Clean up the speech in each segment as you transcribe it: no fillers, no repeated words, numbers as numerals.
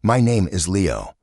My name is Leo.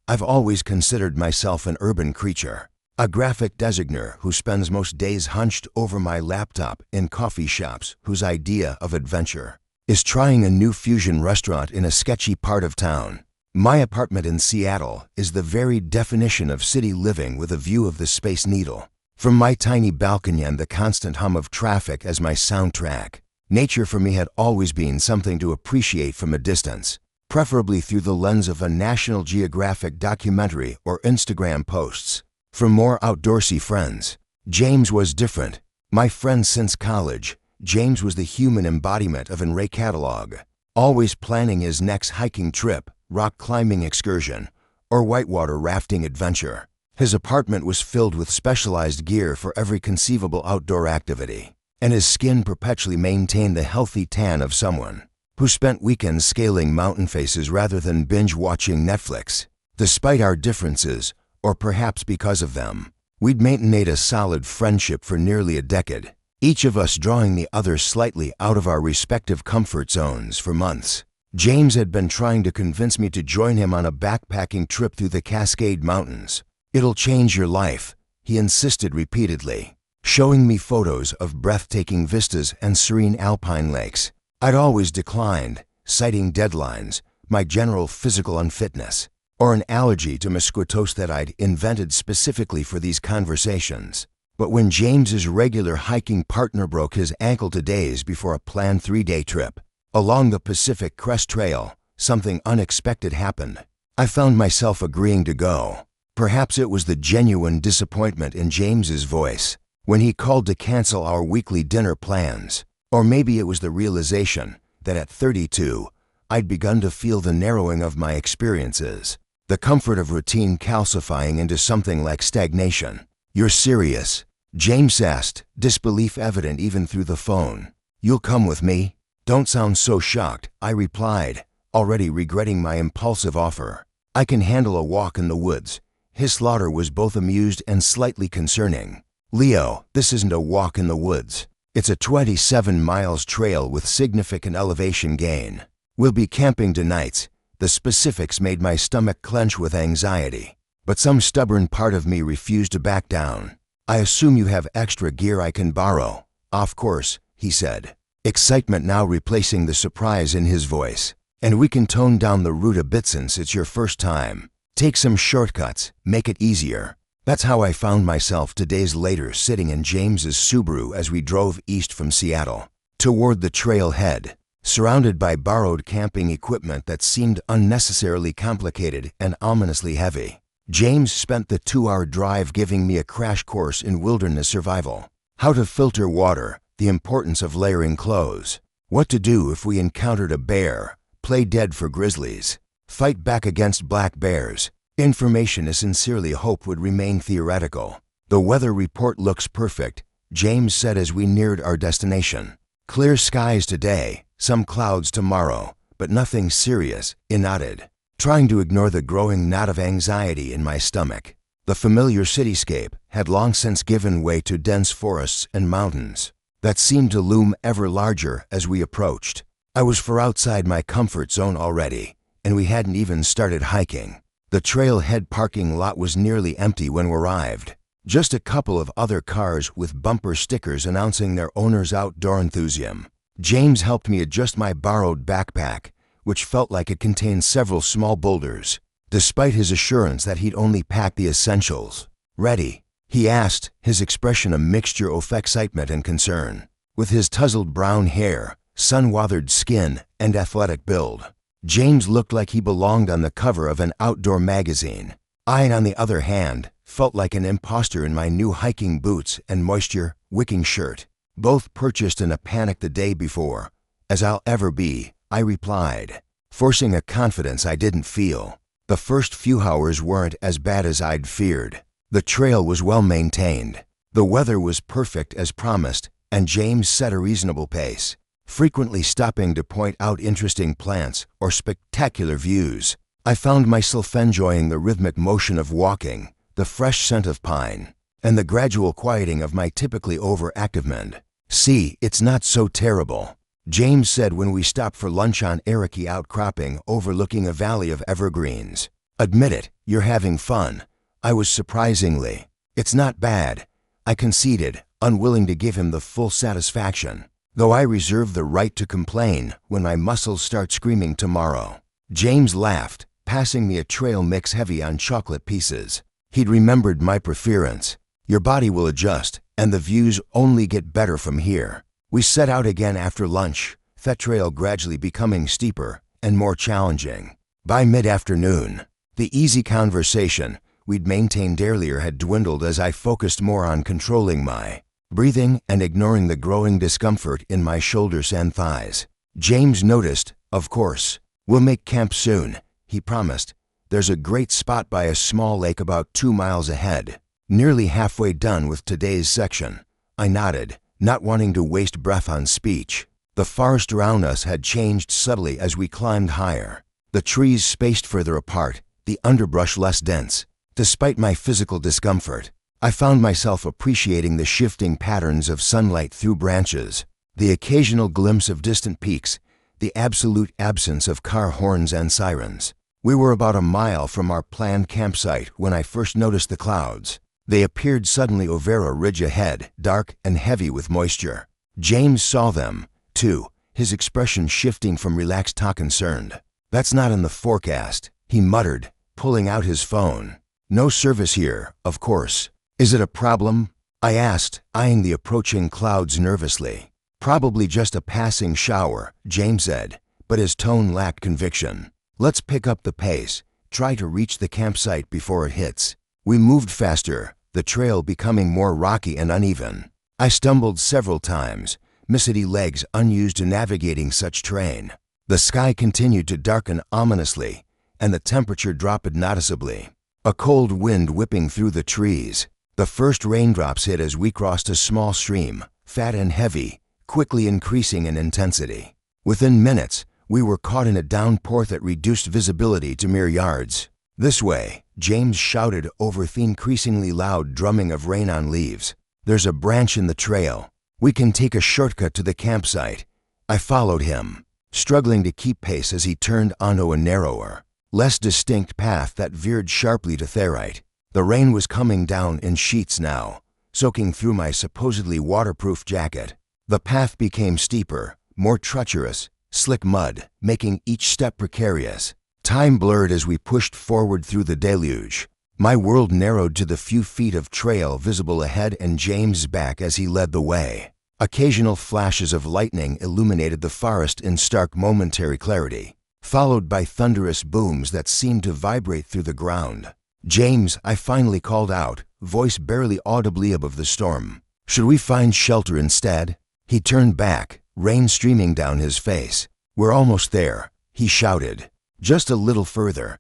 I've always considered myself an urban creature, a graphic designer who spends most days hunched over my laptop in coffee shops whose idea of adventure is trying a new fusion restaurant in a sketchy part of town. My apartment in Seattle is the very definition of city living with a view of the Space Needle. From my tiny balcony and the constant hum of traffic as my soundtrack, nature for me had always been something to appreciate from a distance, preferably through the lens of a National Geographic documentary or Instagram posts. For more outdoorsy friends, James was different. My friend since college, James was the human embodiment of an Ray catalog, always planning his next hiking trip, rock climbing excursion, or whitewater rafting adventure. His apartment was filled with specialized gear for every conceivable outdoor activity, and his skin perpetually maintained the healthy tan of someone who spent weekends scaling mountain faces rather than binge-watching Netflix. Despite our differences, or perhaps because of them, we'd maintained a solid friendship for nearly a decade, each of us drawing the other slightly out of our respective comfort zones for months. James had been trying to convince me to join him on a backpacking trip through the Cascade Mountains. "It'll change your life," he insisted repeatedly, showing me photos of breathtaking vistas and serene alpine lakes. I'd always declined, citing deadlines, my general physical unfitness, or an allergy to mosquitoes that I'd invented specifically for these conversations. But when James's regular hiking partner broke his ankle 2 days before a planned 3-day trip along the Pacific Crest Trail, something unexpected happened. I found myself agreeing to go. Perhaps it was the genuine disappointment in James's voice when he called to cancel our weekly dinner plans. Or maybe it was the realization that at 32, I'd begun to feel the narrowing of my experiences, the comfort of routine calcifying into something like stagnation. "You're serious?" James asked, disbelief evident even through the phone. "You'll come with me?" "Don't sound so shocked," I replied, already regretting my impulsive offer. "I can handle a walk in the woods." His slaughter was both amused and slightly concerning. "Leo, this isn't a walk in the woods. It's a 27 miles trail with significant elevation gain. We'll be camping tonight." The specifics made my stomach clench with anxiety, but some stubborn part of me refused to back down. "I assume you have extra gear I can borrow." "Of course," he said, excitement now replacing the surprise in his voice. "And we can tone down the route a bit since it's your first time. Take some shortcuts, make it easier." That's how I found myself 2 days later sitting in James's Subaru as we drove east from Seattle toward the trailhead, surrounded by borrowed camping equipment that seemed unnecessarily complicated and ominously heavy. James spent the 2-hour drive giving me a crash course in wilderness survival, how to filter water, the importance of layering clothes, what to do if we encountered a bear, play dead for grizzlies, fight back against black bears. Information I sincerely hoped would remain theoretical. "The weather report looks perfect," James said as we neared our destination. "Clear skies today, some clouds tomorrow, but nothing serious," I nodded, trying to ignore the growing knot of anxiety in my stomach. The familiar cityscape had long since given way to dense forests and mountains that seemed to loom ever larger as we approached. I was far outside my comfort zone already, and we hadn't even started hiking. The trailhead parking lot was nearly empty when we arrived. Just a couple of other cars with bumper stickers announcing their owner's outdoor enthusiasm. James helped me adjust my borrowed backpack, which felt like it contained several small boulders, despite his assurance that he'd only packed the essentials. "Ready?" he asked, his expression a mixture of excitement and concern. With his tousled brown hair, sun-wathered skin, and athletic build, James looked like he belonged on the cover of an outdoor magazine. I, on the other hand, felt like an imposter in my new hiking boots and moisture-wicking shirt, both purchased in a panic the day before. "As I'll ever be," I replied, forcing a confidence I didn't feel. The first few hours weren't as bad as I'd feared. The trail was well maintained. The weather was perfect as promised, and James set a reasonable pace, frequently stopping to point out interesting plants or spectacular views. I found myself enjoying the rhythmic motion of walking, the fresh scent of pine, and the gradual quieting of my typically overactive mind. "See, it's not so terrible." James said when we stopped for lunch on Eriki outcropping overlooking a valley of evergreens. Admit it, you're having fun. I was surprisingly. It's not bad, I conceded, unwilling to give him the full satisfaction, though I reserve the right to complain when my muscles start screaming tomorrow. James laughed, passing me a trail mix heavy on chocolate pieces. He'd remembered my preference. Your body will adjust, and the views only get better from here. We set out again after lunch, that trail gradually becoming steeper and more challenging. By mid-afternoon, the easy conversation we'd maintained earlier had dwindled as I focused more on controlling my breathing and ignoring the growing discomfort in my shoulders and thighs. James noticed, of course. We'll make camp soon, he promised. There's a great spot by a small lake about 2 miles ahead. Nearly halfway done with today's section. I nodded, not wanting to waste breath on speech. The forest around us had changed subtly as we climbed higher. The trees spaced further apart, the underbrush less dense. Despite my physical discomfort, I found myself appreciating the shifting patterns of sunlight through branches, the occasional glimpse of distant peaks, the absolute absence of car horns and sirens. We were about a mile from our planned campsite when I first noticed the clouds. They appeared suddenly over a ridge ahead, dark and heavy with moisture. James saw them, too, his expression shifting from relaxed to concerned. "That's not in the forecast," he muttered, pulling out his phone. "No service here, of course. Is it a problem?" I asked, eyeing the approaching clouds nervously. "Probably just a passing shower," James said, but his tone lacked conviction. "Let's pick up the pace, try to reach the campsite before it hits." We moved faster, the trail becoming more rocky and uneven. I stumbled several times, missity legs unused to navigating such terrain. The sky continued to darken ominously, and the temperature dropped noticeably. A cold wind whipping through the trees. The first raindrops hit as we crossed a small stream, fat and heavy, quickly increasing in intensity. Within minutes, we were caught in a downpour that reduced visibility to mere yards. "This way," James shouted over the increasingly loud drumming of rain on leaves. "There's a branch in the trail. We can take a shortcut to the campsite." I followed him, struggling to keep pace as he turned onto a narrower, less distinct path that veered sharply to the right. The rain was coming down in sheets now, soaking through my supposedly waterproof jacket. The path became steeper, more treacherous, slick mud, making each step precarious. Time blurred as we pushed forward through the deluge. My world narrowed to the few feet of trail visible ahead and James' back as he led the way. Occasional flashes of lightning illuminated the forest in stark momentary clarity, followed by thunderous booms that seemed to vibrate through the ground. "James," I finally called out, voice barely audibly above the storm. "Should we find shelter instead?" He turned back, rain streaming down his face. "We're almost there," he shouted. "Just a little further."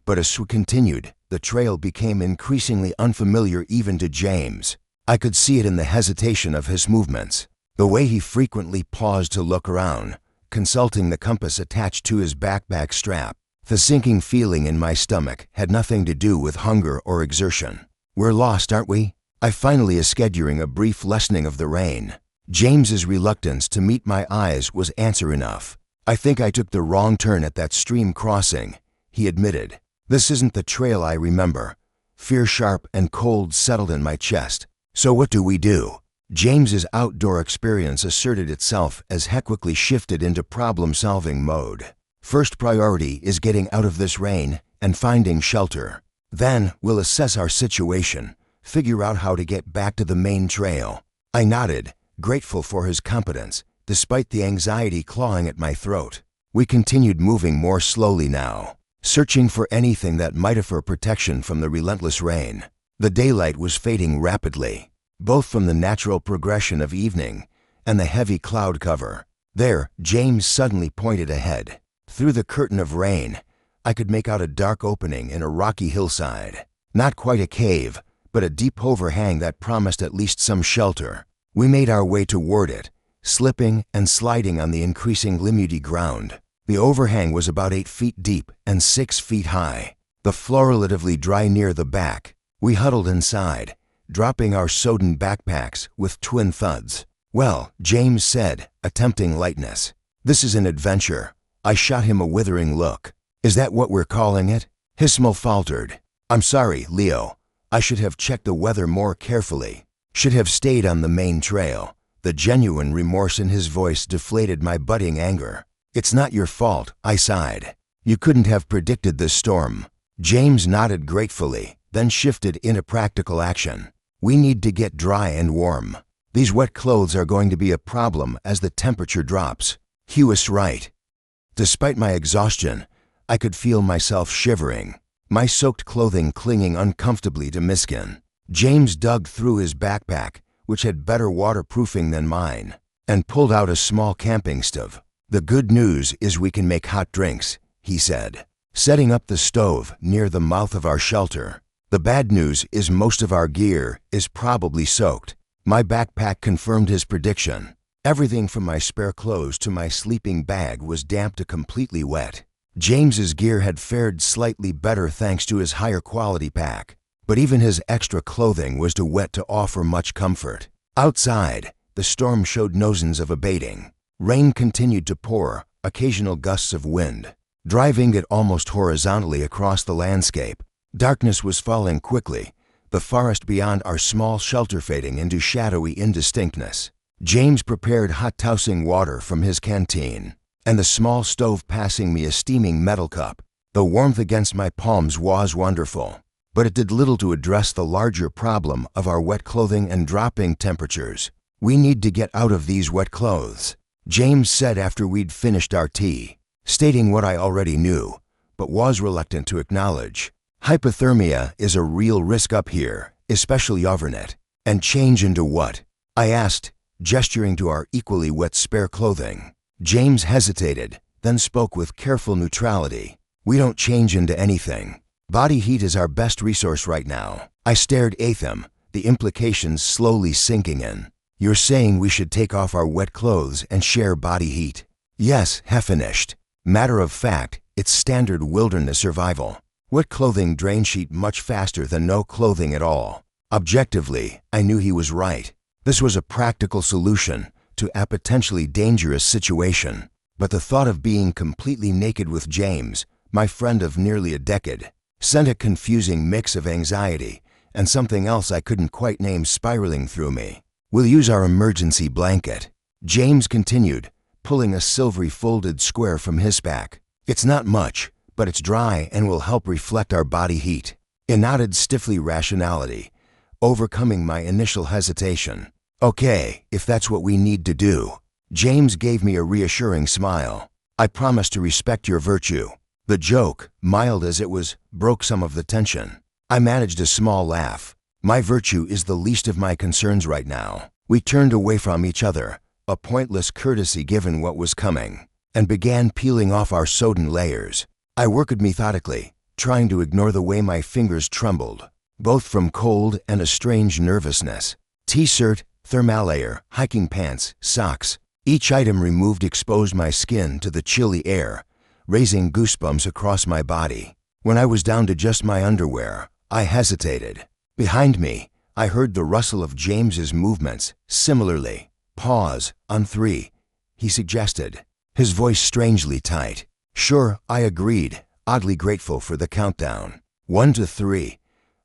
But as we continued, the trail became increasingly unfamiliar even to James. I could see it in the hesitation of his movements, the way he frequently paused to look around, consulting the compass attached to his backpack strap. The sinking feeling in my stomach had nothing to do with hunger or exertion. "We're lost, aren't we?" I finally said during a brief lessening of the rain. James's reluctance to meet my eyes was answer enough. "I think I took the wrong turn at that stream crossing," he admitted. "This isn't the trail I remember." Fear sharp and cold settled in my chest. "So what do we do?" James's outdoor experience asserted itself as he quickly shifted into problem-solving mode. "First priority is getting out of this rain and finding shelter. Then we'll assess our situation, figure out how to get back to the main trail." I nodded, grateful for his competence, despite the anxiety clawing at my throat. We continued moving more slowly now, searching for anything that might offer protection from the relentless rain. The daylight was fading rapidly, both from the natural progression of evening and the heavy cloud cover. There, James suddenly pointed ahead. Through the curtain of rain, I could make out a dark opening in a rocky hillside. Not quite a cave, but a deep overhang that promised at least some shelter. We made our way toward it, slipping and sliding on the increasing limuddy ground. The overhang was about 8 feet deep and 6 feet high, the floor relatively dry near the back. We huddled inside, dropping our sodden backpacks with twin thuds. Well, James said, attempting lightness. This is an adventure. I shot him a withering look. Is that what we're calling it? Hismel faltered. I'm sorry, Leo. I should have checked the weather more carefully. Should have stayed on the main trail. The genuine remorse in his voice deflated my budding anger. It's not your fault, I sighed. You couldn't have predicted this storm. James nodded gratefully, then shifted into practical action. We need to get dry and warm. These wet clothes are going to be a problem as the temperature drops. He was right. Despite my exhaustion, I could feel myself shivering, my soaked clothing clinging uncomfortably to my skin. James dug through his backpack, which had better waterproofing than mine, and pulled out a small camping stove. The good news is we can make hot drinks, he said, setting up the stove near the mouth of our shelter. The bad news is most of our gear is probably soaked. My backpack confirmed his prediction. Everything from my spare clothes to my sleeping bag was damp to completely wet. James's gear had fared slightly better thanks to his higher quality pack, but even his extra clothing was too wet to offer much comfort. Outside, the storm showed no signs of abating. Rain continued to pour, occasional gusts of wind, driving it almost horizontally across the landscape. Darkness was falling quickly, the forest beyond our small shelter fading into shadowy indistinctness. James prepared hot toasting water from his canteen, and the small stove passing me a steaming metal cup. The warmth against my palms was wonderful, but it did little to address the larger problem of our wet clothing and dropping temperatures. We need to get out of these wet clothes, James said after we'd finished our tea, stating what I already knew, but was reluctant to acknowledge. Hypothermia is a real risk up here, especially overnight. And change into what? I asked, gesturing to our equally wet spare clothing. James hesitated, then spoke with careful neutrality. We don't change into anything. Body heat is our best resource right now. I stared at him, the implications slowly sinking in. You're saying we should take off our wet clothes and share body heat? Yes, he finished. Matter of fact, it's standard wilderness survival. Wet clothing drains heat much faster than no clothing at all. Objectively, I knew he was right. This was a practical solution to a potentially dangerous situation. But the thought of being completely naked with James, my friend of nearly a decade, sent a confusing mix of anxiety and something else I couldn't quite name spiraling through me. We'll use our emergency blanket, James continued, pulling a silvery folded square from his pack. It's not much, but it's dry and will help reflect our body heat. I nodded stiffly rationality, overcoming my initial hesitation. Okay, if that's what we need to do. James gave me a reassuring smile. I promise to respect your virtue. The joke, mild as it was, broke some of the tension. I managed a small laugh. My virtue is the least of my concerns right now. We turned away from each other, a pointless courtesy given what was coming, and began peeling off our sodden layers. I worked methodically, trying to ignore the way my fingers trembled, both from cold and a strange nervousness. T-shirt, thermalayer, hiking pants, socks. Each item removed exposed my skin to the chilly air, raising goosebumps across my body. When I was down to just my underwear, I hesitated. Behind me, I heard the rustle of James's movements. Similarly, pause, on 3, he suggested, his voice strangely tight. Sure, I agreed, oddly grateful for the countdown. 1 to 3.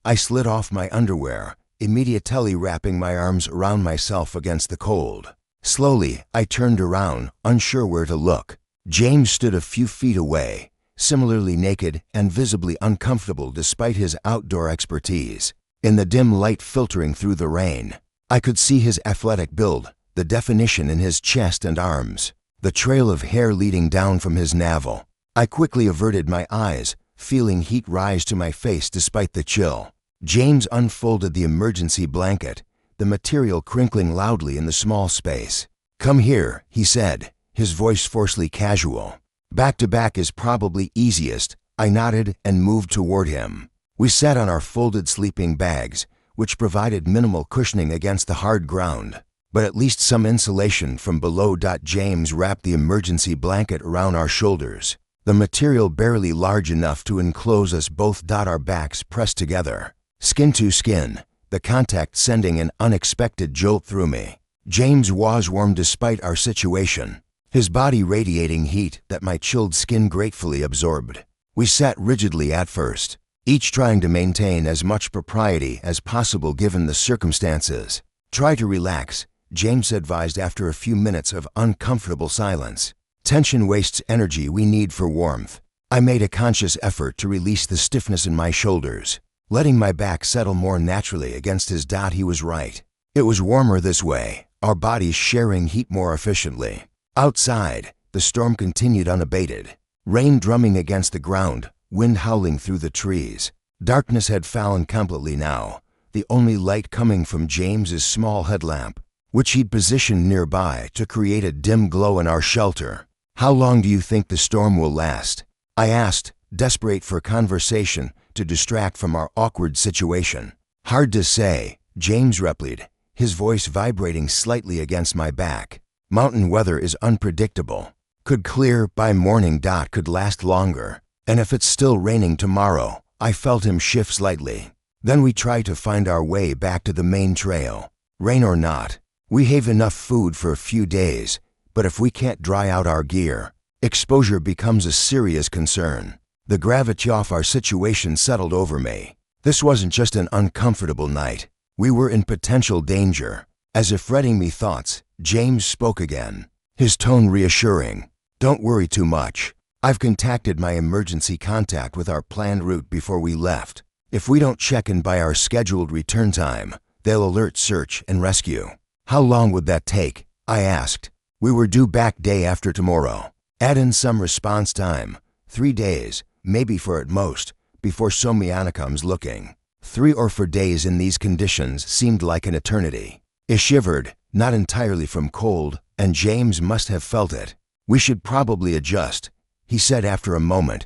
I slid off my underwear, immediately wrapping my arms around myself against the cold. Slowly, I turned around, unsure where to look. James stood a few feet away, similarly naked and visibly uncomfortable despite his outdoor expertise. In the dim light filtering through the rain, I could see his athletic build, the definition in his chest and arms, the trail of hair leading down from his navel. I quickly averted my eyes, feeling heat rise to my face despite the chill. James unfolded the emergency blanket, the material crinkling loudly in the small space. Come here, he said, his voice forcefully casual. Back to back is probably easiest. I nodded and moved toward him. We sat on our folded sleeping bags, which provided minimal cushioning against the hard ground, but at least some insulation from below. James wrapped the emergency blanket around our shoulders, the material barely large enough to enclose us both. Our backs pressed together, skin to skin, the contact sending an unexpected jolt through me. James was warm despite our situation, his body radiating heat that my chilled skin gratefully absorbed. We sat rigidly at first, each trying to maintain as much propriety as possible given the circumstances. "Try to relax," James advised after a few minutes of uncomfortable silence. "Tension wastes energy we need for warmth." I made a conscious effort to release the stiffness in my shoulders, letting my back settle more naturally against his. He was right. It was warmer this way, our bodies sharing heat more efficiently. Outside, the storm continued unabated, rain drumming against the ground, wind howling through the trees. Darkness had fallen completely now, the only light coming from James's small headlamp, which he'd positioned nearby to create a dim glow in our shelter. "How long do you think the storm will last?" I asked, desperate for conversation to distract from our awkward situation. "Hard to say," James replied, his voice vibrating slightly against my back. "Mountain weather is unpredictable. Could clear by morning. Could last longer. And if it's still raining tomorrow," I felt him shift slightly. "Then we try to find our way back to the main trail. Rain or not, we have enough food for a few days, but if we can't dry out our gear, exposure becomes a serious concern." The gravity of our situation settled over me. This wasn't just an uncomfortable night. We were in potential danger. As if reading me thoughts, James spoke again, his tone reassuring. "Don't worry too much. I've contacted my emergency contact with our planned route before we left. If we don't check in by our scheduled return time, they'll alert search and rescue." "How long would that take?" I asked. "We were due back day after tomorrow. Add in some response time. 3 days, maybe for at most, before Somiana comes looking." 3 or 4 days in these conditions seemed like an eternity. I shivered, not entirely from cold, and James must have felt it. "We should probably adjust," he said after a moment.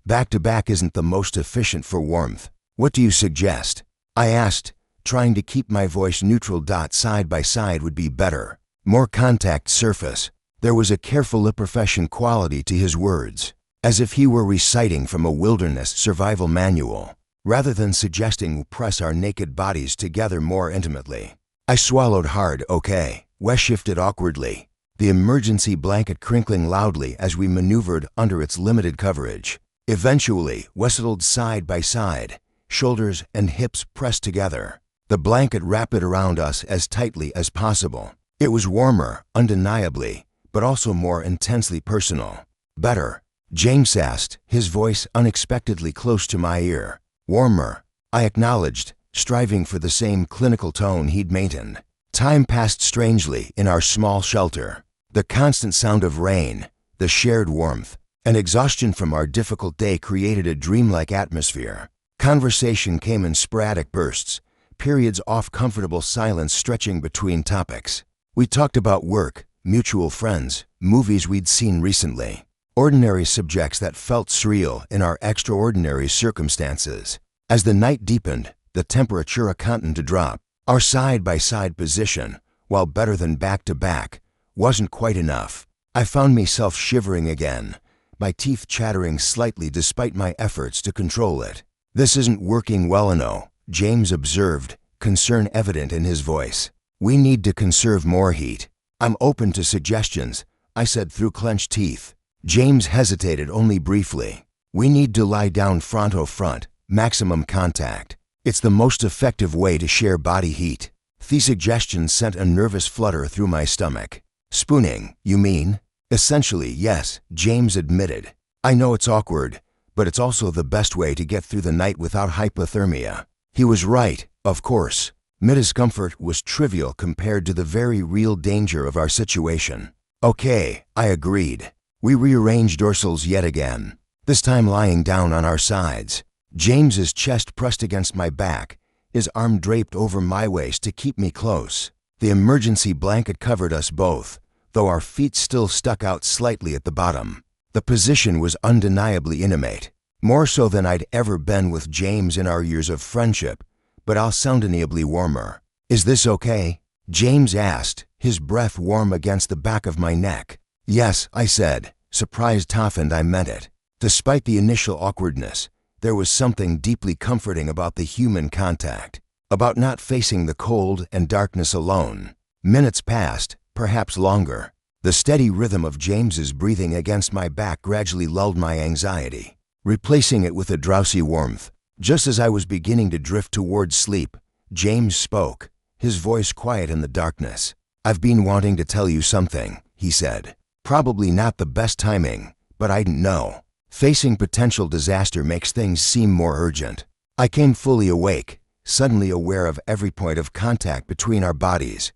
"Back-to-back isn't the most efficient for warmth. What do you suggest?" I asked, trying to keep my voice neutral. "Side by side would be better. More contact surface." There was a careful professional quality to his words, as if he were reciting from a wilderness survival manual, rather than suggesting we press our naked bodies together more intimately. I swallowed hard. "Okay." Wes shifted awkwardly, the emergency blanket crinkling loudly as we maneuvered under its limited coverage. Eventually, we settled side by side, shoulders and hips pressed together, the blanket wrapped around us as tightly as possible. It was warmer, undeniably, but also more intensely personal. "Better?" James asked, his voice unexpectedly close to my ear. "Warmer," I acknowledged, striving for the same clinical tone he'd maintained. Time passed strangely in our small shelter. The constant sound of rain, the shared warmth, and exhaustion from our difficult day created a dreamlike atmosphere. Conversation came in sporadic bursts, periods of comfortable silence stretching between topics. We talked about work, mutual friends, movies we'd seen recently, ordinary subjects that felt surreal in our extraordinary circumstances. As the night deepened, the temperature continued to drop. Our side-by-side position, while better than back-to-back, wasn't quite enough. I found myself shivering again, my teeth chattering slightly despite my efforts to control it. "This isn't working well enough," James observed, concern evident in his voice. "We need to conserve more heat." "I'm open to suggestions," I said through clenched teeth. James hesitated only briefly. "We need to lie down front-to-front, maximum contact. It's the most effective way to share body heat." The suggestion sent a nervous flutter through my stomach. "Spooning, you mean?" "Essentially, yes," James admitted. "I know it's awkward, but it's also the best way to get through the night without hypothermia." He was right, of course. My discomfort was trivial compared to the very real danger of our situation. "Okay," I agreed. We rearranged dorsals yet again, this time lying down on our sides. James's chest pressed against my back, his arm draped over my waist to keep me close. The emergency blanket covered us both, though our feet still stuck out slightly at the bottom. The position was undeniably intimate, more so than I'd ever been with James in our years of friendship, but undeniably warmer. "Is this okay?" James asked, his breath warm against the back of my neck. "Yes," I said, surprised toughened I meant it. Despite the initial awkwardness, there was something deeply comforting about the human contact, about not facing the cold and darkness alone. Minutes passed, perhaps longer. The steady rhythm of James's breathing against my back gradually lulled my anxiety, replacing it with a drowsy warmth. Just as I was beginning to drift towards sleep, James spoke, his voice quiet in the darkness. "I've been wanting to tell you something," he said. "Probably not the best timing, but I didn't know. Facing potential disaster makes things seem more urgent." I came fully awake, suddenly aware of every point of contact between our bodies.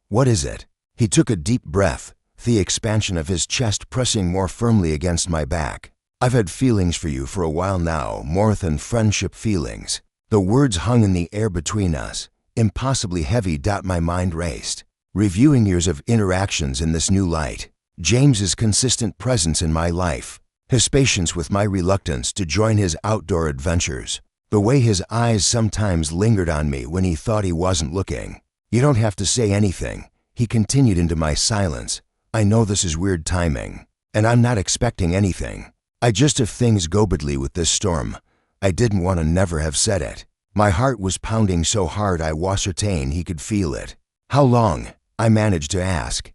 "What is it?" He took a deep breath, the expansion of his chest pressing more firmly against my back. "I've had feelings for you for a while now, more than friendship feelings." The words hung in the air between us, impossibly heavy. My mind raced, reviewing years of interactions in this new light. James's consistent presence in my life, his patience with my reluctance to join his outdoor adventures, the way his eyes sometimes lingered on me when he thought he wasn't looking. "You don't have to say anything," he continued into my silence. "I know this is weird timing, and I'm not expecting anything. If things go badly with this storm, I didn't want to never have said it." My heart was pounding so hard I was certain he could feel it. "How long?" I managed to ask.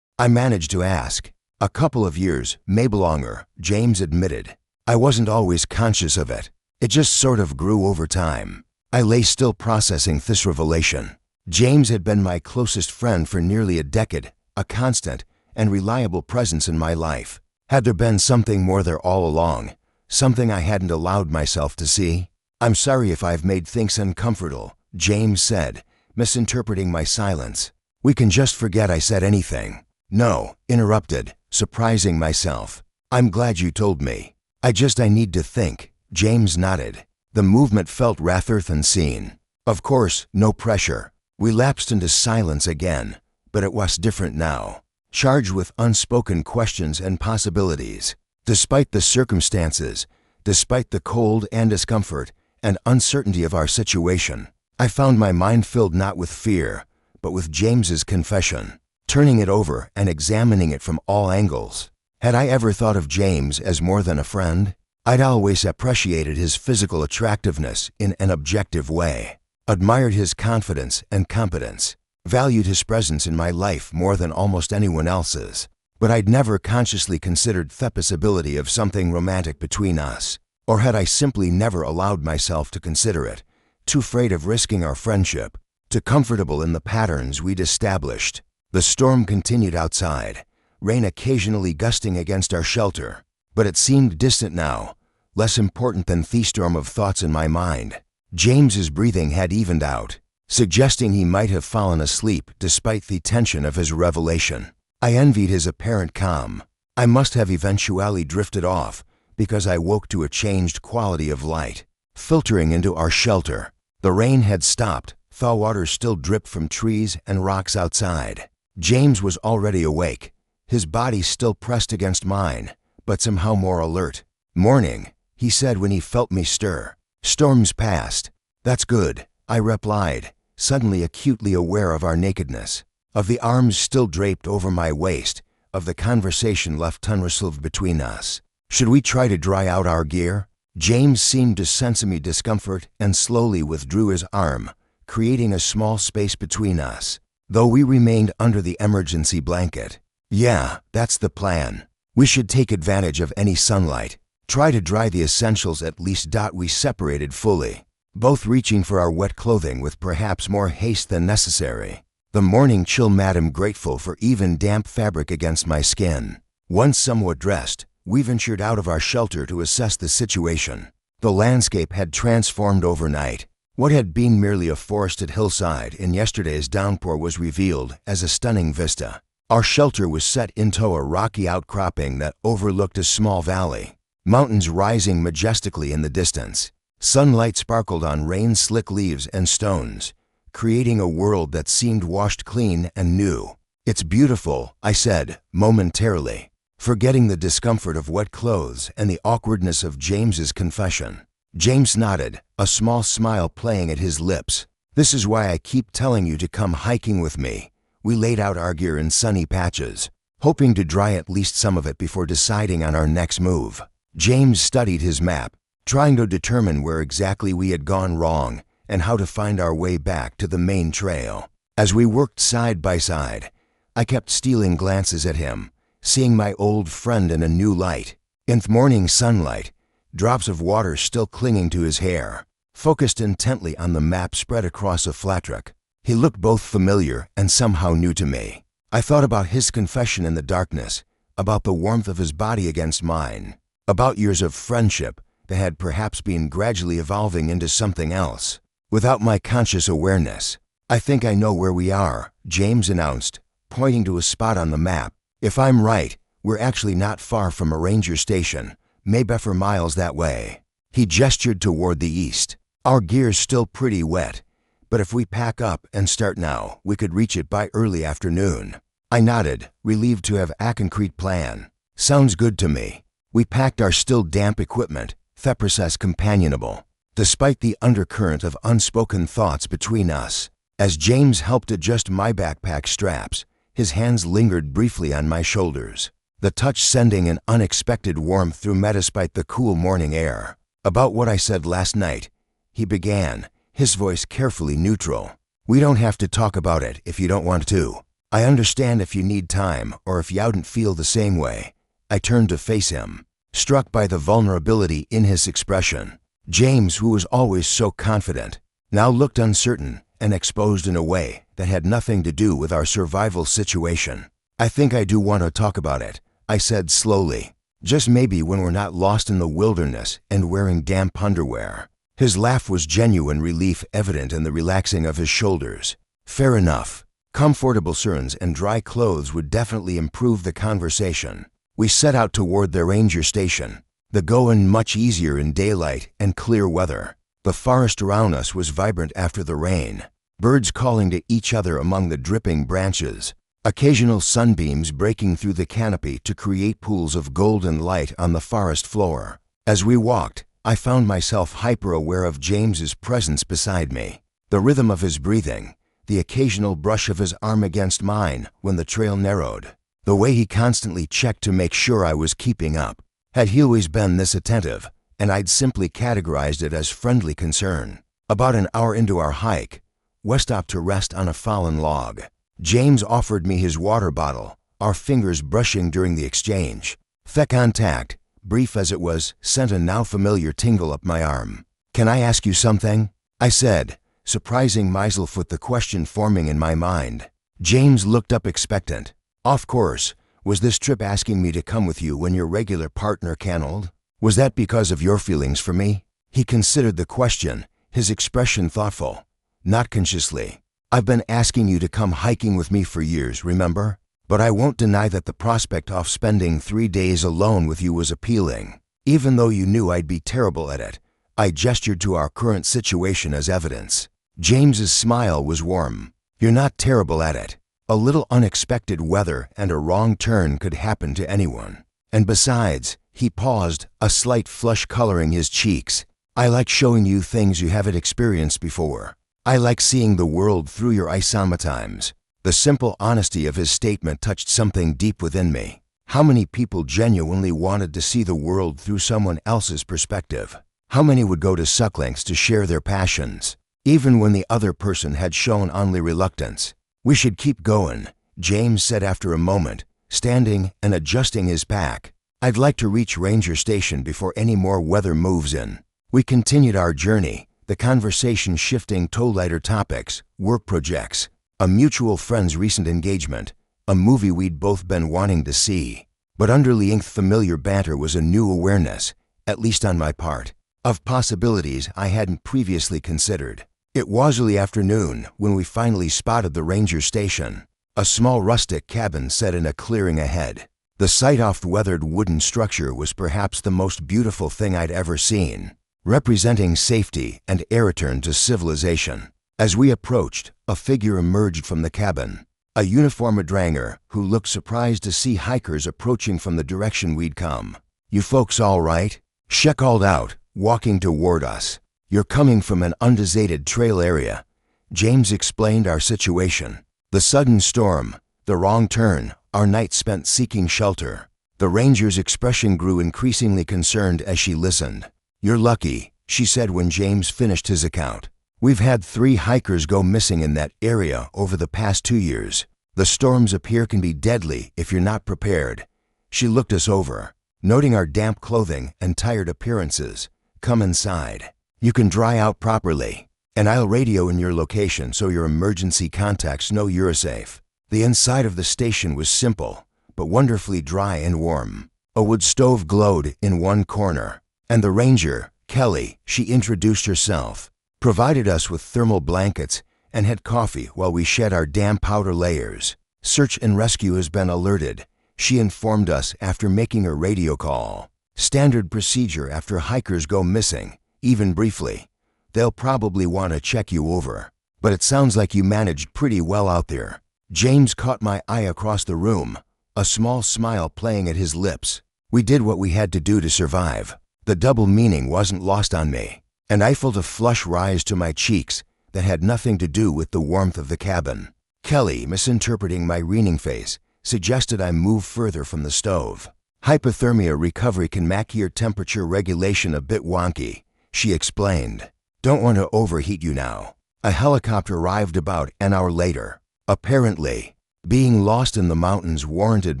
"A couple of years, maybe longer," James admitted. I wasn't always conscious of it. It just sort of grew over time. I lay still processing this revelation. James had been my closest friend for nearly a decade, a constant and reliable presence in my life. Had there been something more there all along, something I hadn't allowed myself to see? "I'm sorry if I've made things uncomfortable," James said, misinterpreting my silence. "We can just forget I said anything." "No," interrupted, surprising myself. "I'm glad you told me. I need to think." James nodded. The movement felt rather than seen. Of course, no pressure. We lapsed into silence again, but it was different now, charged with unspoken questions and possibilities. Despite the circumstances, despite the cold and discomfort and uncertainty of our situation, I found my mind filled not with fear, but with James's confession, turning it over and examining it from all angles. Had I ever thought of James as more than a friend? I'd always appreciated his physical attractiveness in an objective way, admired his confidence and competence, valued his presence in my life more than almost anyone else's. But I'd never consciously considered the possibility of something romantic between us. Or had I simply never allowed myself to consider it, too afraid of risking our friendship, too comfortable in the patterns we'd established? The storm continued outside, rain occasionally gusting against our shelter, but it seemed distant now, less important than the storm of thoughts in my mind. James's breathing had evened out, suggesting he might have fallen asleep despite the tension of his revelation. I envied his apparent calm. I must have eventually drifted off, because I woke to a changed quality of light, filtering into our shelter. The rain had stopped, thaw water still dripped from trees and rocks outside. James was already awake, his body still pressed against mine, but somehow more alert. "Morning," he said when he felt me stir. "Storm's past." "That's good," I replied, suddenly acutely aware of our nakedness, of the arms still draped over my waist, of the conversation left unresolved between us. "Should we try to dry out our gear?" James seemed to sense me discomfort and slowly withdrew his arm, creating a small space between us, though we remained under the emergency blanket. "Yeah, that's the plan. We should take advantage of any sunlight. Try to dry the essentials at least." We separated fully, both reaching for our wet clothing with perhaps more haste than necessary. The morning chill made him grateful for even damp fabric against my skin. Once somewhat dressed, we ventured out of our shelter to assess the situation. The landscape had transformed overnight. What had been merely a forested hillside in yesterday's downpour was revealed as a stunning vista. Our shelter was set into a rocky outcropping that overlooked a small valley, mountains rising majestically in the distance. Sunlight sparkled on rain-slick leaves and stones, creating a world that seemed washed clean and new. "It's beautiful," I said, momentarily, forgetting the discomfort of wet clothes and the awkwardness of James's confession. James nodded, a small smile playing at his lips. "This is why I keep telling you to come hiking with me." We laid out our gear in sunny patches, hoping to dry at least some of it before deciding on our next move. James studied his map, trying to determine where exactly we had gone wrong and how to find our way back to the main trail. As we worked side by side, I kept stealing glances at him, seeing my old friend in a new light. In the morning sunlight, drops of water still clinging to his hair, focused intently on the map spread across a flatrock. He looked both familiar and somehow new to me. I thought about his confession in the darkness, about the warmth of his body against mine, about years of friendship that had perhaps been gradually evolving into something else. Without my conscious awareness, "I think I know where we are," James announced, pointing to a spot on the map. "If I'm right, we're actually not far from a ranger station, maybe 4 miles that way." He gestured toward the east. "Our gear's still pretty wet, but if we pack up and start now, we could reach it by early afternoon." I nodded, relieved to have a concrete plan. "Sounds good to me." We packed our still damp equipment, the process companionable, despite the undercurrent of unspoken thoughts between us. As James helped adjust my backpack straps, his hands lingered briefly on my shoulders, the touch sending an unexpected warmth through me despite the cool morning air. "About what I said last night," he began, his voice carefully neutral. "We don't have to talk about it if you don't want to. I understand if you need time or if you don't feel the same way." I turned to face him, struck by the vulnerability in his expression. James, who was always so confident, now looked uncertain and exposed in a way that had nothing to do with our survival situation. "I think I do want to talk about it," I said slowly. "Just maybe when we're not lost in the wilderness and wearing damp underwear." His laugh was genuine relief evident in the relaxing of his shoulders. "Fair enough. Comfortable cerns and dry clothes would definitely improve the conversation." We set out toward the ranger station, the going much easier in daylight and clear weather. The forest around us was vibrant after the rain, birds calling to each other among the dripping branches, occasional sunbeams breaking through the canopy to create pools of golden light on the forest floor. As we walked, I found myself hyper-aware of James's presence beside me, the rhythm of his breathing, the occasional brush of his arm against mine when the trail narrowed, the way he constantly checked to make sure I was keeping up. Had he always been this attentive, and I'd simply categorized it as friendly concern? About an hour into our hike, we stopped to rest on a fallen log. James offered me his water bottle, our fingers brushing during the exchange. The contact, brief as it was, sent a now familiar tingle up my arm. "Can I ask you something?" I said, surprising myself with the question forming in my mind. James looked up expectant. "Of course. Was this trip asking me to come with you when your regular partner canceled? Was that because of your feelings for me?" He considered the question, his expression thoughtful. "Not consciously. I've been asking you to come hiking with me for years, remember? But I won't deny that the prospect of spending 3 days alone with you was appealing. Even though you knew I'd be terrible at it." I gestured to our current situation as evidence. James's smile was warm. "You're not terrible at it. A little unexpected weather and a wrong turn could happen to anyone. And besides," he paused, a slight flush coloring his cheeks, "I like showing you things you haven't experienced before. I like seeing the world through your eyes sometimes." The simple honesty of his statement touched something deep within me. How many people genuinely wanted to see the world through someone else's perspective? How many would go to such lengths to share their passions, even when the other person had shown only reluctance? "We should keep going," James said after a moment, standing and adjusting his pack. "I'd like to reach Ranger Station before any more weather moves in." We continued our journey, the conversation shifting to lighter topics, work projects, a mutual friend's recent engagement, a movie we'd both been wanting to see. But underlying familiar banter was a new awareness, at least on my part, of possibilities I hadn't previously considered. It was early afternoon when we finally spotted the ranger station, a small rustic cabin set in a clearing ahead. The site-off weathered wooden structure was perhaps the most beautiful thing I'd ever seen, representing safety and a return to civilization. As we approached, a figure emerged from the cabin, a uniformed ranger who looked surprised to see hikers approaching from the direction we'd come. "You folks all right?" she called out, walking toward us. "You're coming from an undesignated trail area." James explained our situation. The sudden storm, the wrong turn, our night spent seeking shelter. The ranger's expression grew increasingly concerned as she listened. "You're lucky," she said when James finished his account. We've had 3 hikers go missing in that area over the past 2 years. The storms up here can be deadly if you're not prepared." She looked us over, noting our damp clothing and tired appearances. "Come inside. You can dry out properly, and I'll radio in your location so your emergency contacts know you're safe." The inside of the station was simple, but wonderfully dry and warm. A wood stove glowed in one corner, and the ranger, Kelly, she introduced herself, provided us with thermal blankets, and had coffee while we shed our damp outer layers. "Search and rescue has been alerted," she informed us after making her radio call. "Standard procedure after hikers go missing, even briefly. They'll probably want to check you over, but it sounds like you managed pretty well out there." James caught my eye across the room, a small smile playing at his lips. We did what we had to do to survive. The double meaning wasn't lost on me, and I felt a flush rise to my cheeks that had nothing to do with the warmth of the cabin. Kelly, misinterpreting my weening face, suggested I move further from the stove. "Hypothermia recovery can make your temperature regulation a bit wonky," she explained. "Don't want to overheat you now." A helicopter arrived about an hour later. Apparently, being lost in the mountains warranted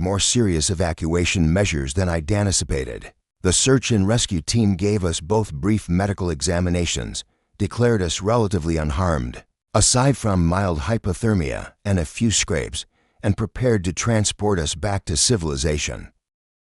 more serious evacuation measures than I'd anticipated. The search and rescue team gave us both brief medical examinations, declared us relatively unharmed, aside from mild hypothermia and a few scrapes, and prepared to transport us back to civilization.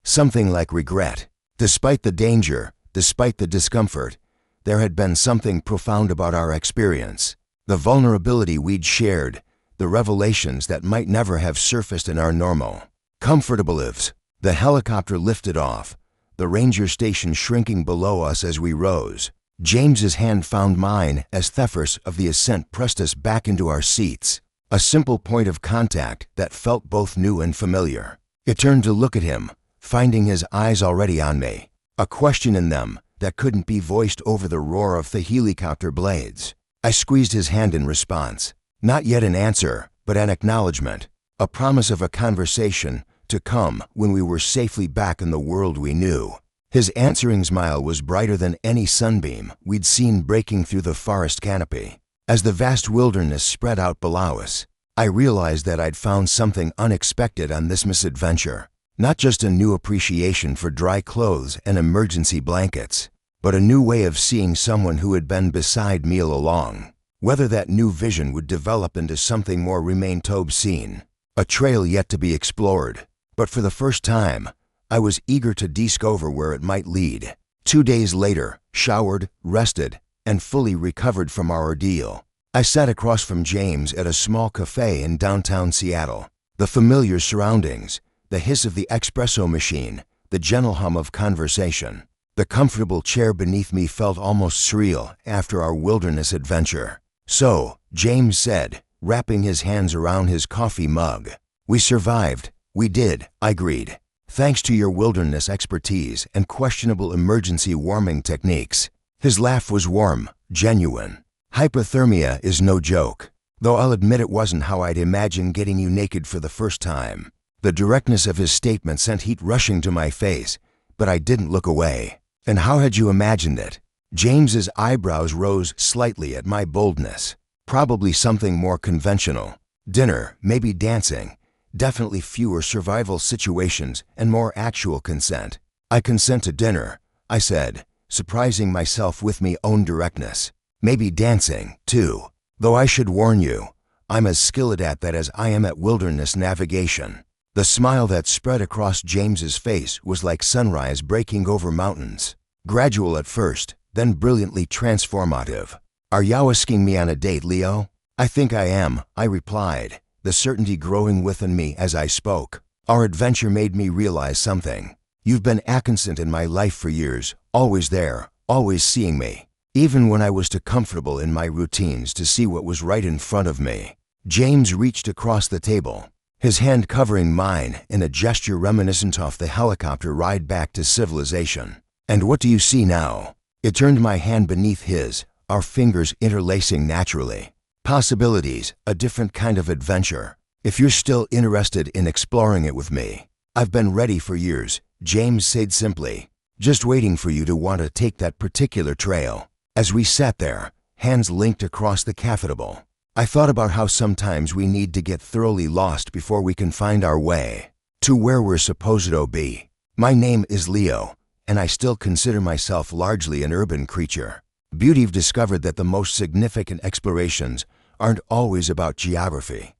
Something like regret. Despite the danger, despite the discomfort, there had been something profound about our experience. The vulnerability we'd shared, the revelations that might never have surfaced in our normal, comfortable lives. The helicopter lifted off, the ranger station shrinking below us as we rose. James's hand found mine as the force of the ascent pressed us back into our seats, a simple point of contact that felt both new and familiar. It turned to look at him, finding his eyes already on me, a question in them that couldn't be voiced over the roar of the helicopter blades. I squeezed his hand in response. Not yet an answer, but an acknowledgement, a promise of a conversation to come when we were safely back in the world we knew. His answering smile was brighter than any sunbeam we'd seen breaking through the forest canopy. As the vast wilderness spread out below us, I realized that I'd found something unexpected on this misadventure. Not just a new appreciation for dry clothes and emergency blankets, but a new way of seeing someone who had been beside me all along. Whether that new vision would develop into something more remained to be seen, a trail yet to be explored. But for the first time, I was eager to discover where it might lead. 2 days later, showered, rested, and fully recovered from our ordeal, I sat across from James at a small cafe in downtown Seattle. The familiar surroundings, the hiss of the espresso machine, the gentle hum of conversation. The comfortable chair beneath me felt almost surreal after our wilderness adventure. "So," James said, wrapping his hands around his coffee mug, "we survived." "We did," I agreed. "Thanks to your wilderness expertise and questionable emergency warming techniques." His laugh was warm, genuine. "Hypothermia is no joke, though I'll admit it wasn't how I'd imagined getting you naked for the first time." The directness of his statement sent heat rushing to my face, but I didn't look away. "And how had you imagined it?" James's eyebrows rose slightly at my boldness. "Probably something more conventional. Dinner, maybe dancing. Definitely fewer survival situations and more actual consent." "I consent to dinner," I said, surprising myself with my own directness. "Maybe dancing, too. Though I should warn you, I'm as skilled at that as I am at wilderness navigation." The smile that spread across James's face was like sunrise breaking over mountains. Gradual at first, then brilliantly transformative. "Are you asking me on a date, Leo?" "I think I am," I replied, the certainty growing within me as I spoke. "Our adventure made me realize something. You've been constant in my life for years, always there, always seeing me, even when I was too comfortable in my routines to see what was right in front of me." James reached across the table, his hand covering mine in a gesture reminiscent of the helicopter ride back to civilization. "And what do you see now?" It turned my hand beneath his, our fingers interlacing naturally. "Possibilities, a different kind of adventure. If you're still interested in exploring it with me." "I've been ready for years," James said simply, "just waiting for you to want to take that particular trail." As we sat there, hands linked across the cafetable. I thought about how sometimes we need to get thoroughly lost before we can find our way to where we're supposed to be. My name is Leo, and I still consider myself largely an urban creature. Beauty've discovered that the most significant explorations aren't always about geography.